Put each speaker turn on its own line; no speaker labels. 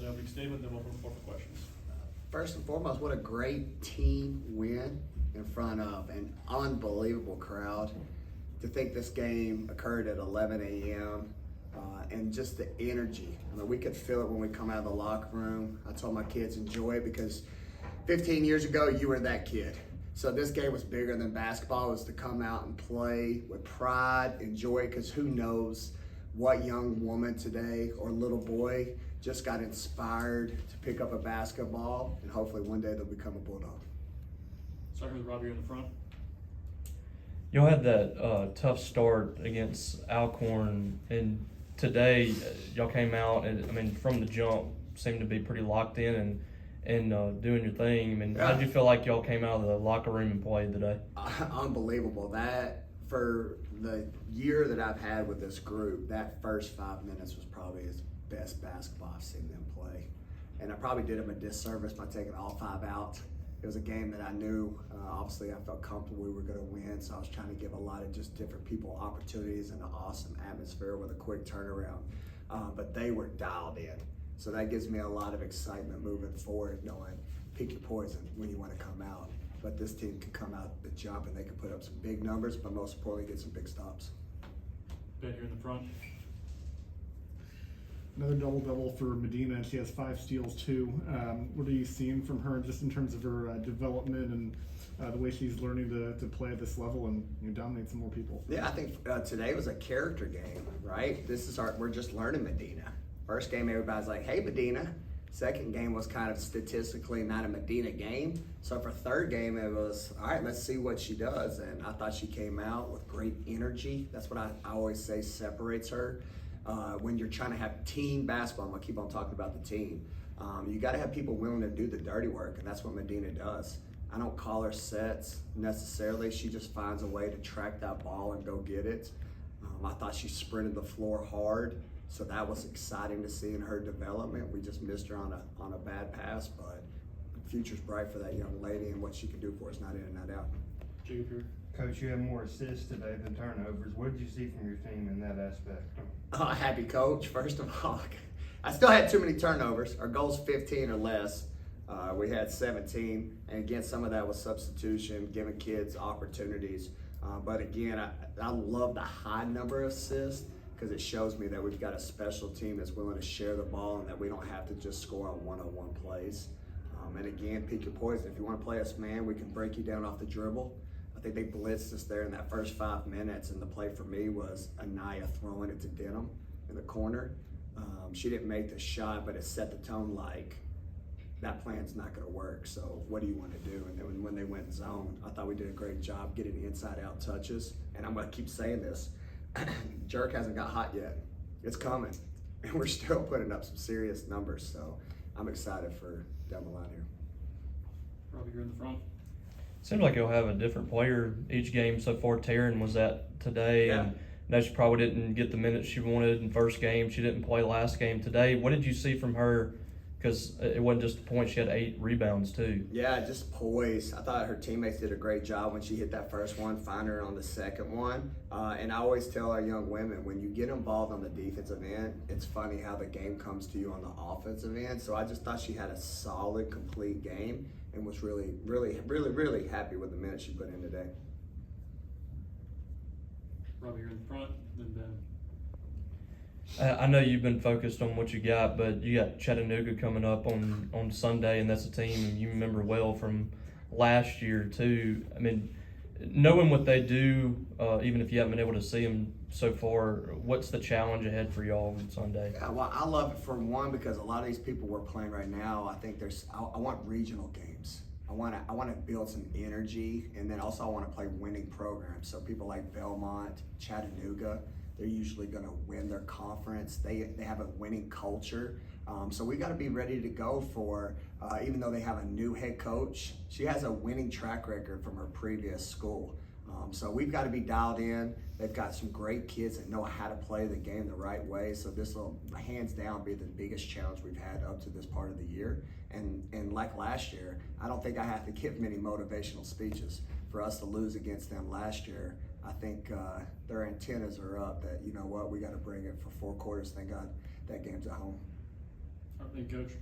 the opening statement, then we'll open the floor for questions.
First and foremost, what a great team win in front of an unbelievable crowd. To think this game occurred at 11 a.m. And just the energy. I mean, we could feel it when we come out of the locker room. I told my kids, enjoy it, because 15 years ago, you were that kid. So this game was bigger than basketball. It was to come out and play with pride, enjoy it, because who knows what young woman today or little boy just got inspired to pick up a basketball, and hopefully one day they'll become a Bulldog.
Starting with Robbie in the front.
Y'all had that tough start against Alcorn, and today y'all came out and, I mean, from the jump, seemed to be pretty locked in and doing your thing. I mean, how did you feel like y'all came out of the locker room and played today?
Unbelievable. That, for the year that I've had with this group, that first 5 minutes was probably the best basketball I've seen them play. And I probably did them a disservice by taking all 5 out. It was a game that I knew, obviously I felt comfortable we were going to win, so I was trying to give a lot of just different people opportunities and an awesome atmosphere with a quick turnaround. But they were dialed in. So that gives me a lot of excitement moving forward, knowing pick your poison when you want to come out. But this team can come out the jump and they can put up some big numbers, but most importantly, get some big stops.
Ben, you're in the front.
Another double-double for Medina, and she has 5 steals too. What are you seeing from her just in terms of her development and the way she's learning to play at this level and dominate some more people?
Yeah, I think today was a character game, right? We're just learning Medina. First game, everybody's like, hey, Medina. Second game was kind of statistically not a Medina game. So for third game, it was, all right, let's see what she does. And I thought she came out with great energy. That's what I always say separates her. When you're trying to have team basketball, I'm gonna keep on talking about the team. You gotta have people willing to do the dirty work, and that's what Medina does. I don't call her sets necessarily. She just finds a way to track that ball and go get it. I thought she sprinted the floor hard, so that was exciting to see in her development. We just missed her on a bad pass, but the future's bright for that young lady, and what she can do for us, not in and not out.
Jacob here.
Coach, you had more assists today than turnovers. What did you see from your team in that aspect?
Happy coach, first of all. I still had too many turnovers. Our goal's 15 or less. We had 17, and again, some of that was substitution, giving kids opportunities. But again, I love the high number of assists, because it shows me that we've got a special team that's willing to share the ball and that we don't have to just score on one-on-one plays. And again, pick your poison. If you want to play us man, we can break you down off the dribble. I think they blitzed us there in that first 5 minutes, and the play for me was Anaya throwing it to Denham in the corner. She didn't make the shot, but it set the tone like, that plan's not going to work, so what do you want to do? And then when they went zone, I thought we did a great job getting inside-out touches. And I'm going to keep saying this, Jerk hasn't got hot yet. It's coming, and we're still putting up some serious numbers, so I'm excited for down the line here.
Robbie, you're in the front.
Seems like you'll have a different player each game so far. Taryn was that today,
Yeah.
and now she probably didn't get the minutes she wanted in first game. She didn't play last game today. What did you see from her? Because it wasn't just the point, she had 8 rebounds too.
Yeah, just poise. I thought her teammates did a great job when she hit that first one, find her on the second one. And I always tell our young women, when you get involved on the defensive end, it's funny how the game comes to you on the offensive end. So I just thought she had a solid, complete game and was really, really, really, really happy with the minutes she put in today.
Robbie, you're in the front, then Ben.
I know you've been focused on what you got, but you got Chattanooga coming up on Sunday, and that's a team you remember well from last year too. I mean, knowing what they do, even if you haven't been able to see them so far, what's the challenge ahead for y'all on Sunday?
Yeah, well, I love it for one because a lot of these people we're playing right now, I think I want regional games. I want to build some energy, and then also I want to play winning programs. So people like Belmont, Chattanooga, they're usually going to win their conference. They have a winning culture. So we got to be ready to go for, even though they have a new head coach, she has a winning track record from her previous school. So we've got to be dialed in. They've got some great kids that know how to play the game the right way. So this will hands down be the biggest challenge we've had up to this part of the year. And like last year, I don't think I have to give many motivational speeches. For us to lose against them last year, I think their antennas are up that, you know what, we got to bring it for 4 quarters. Thank God that game's at home.
Thank you, Coach.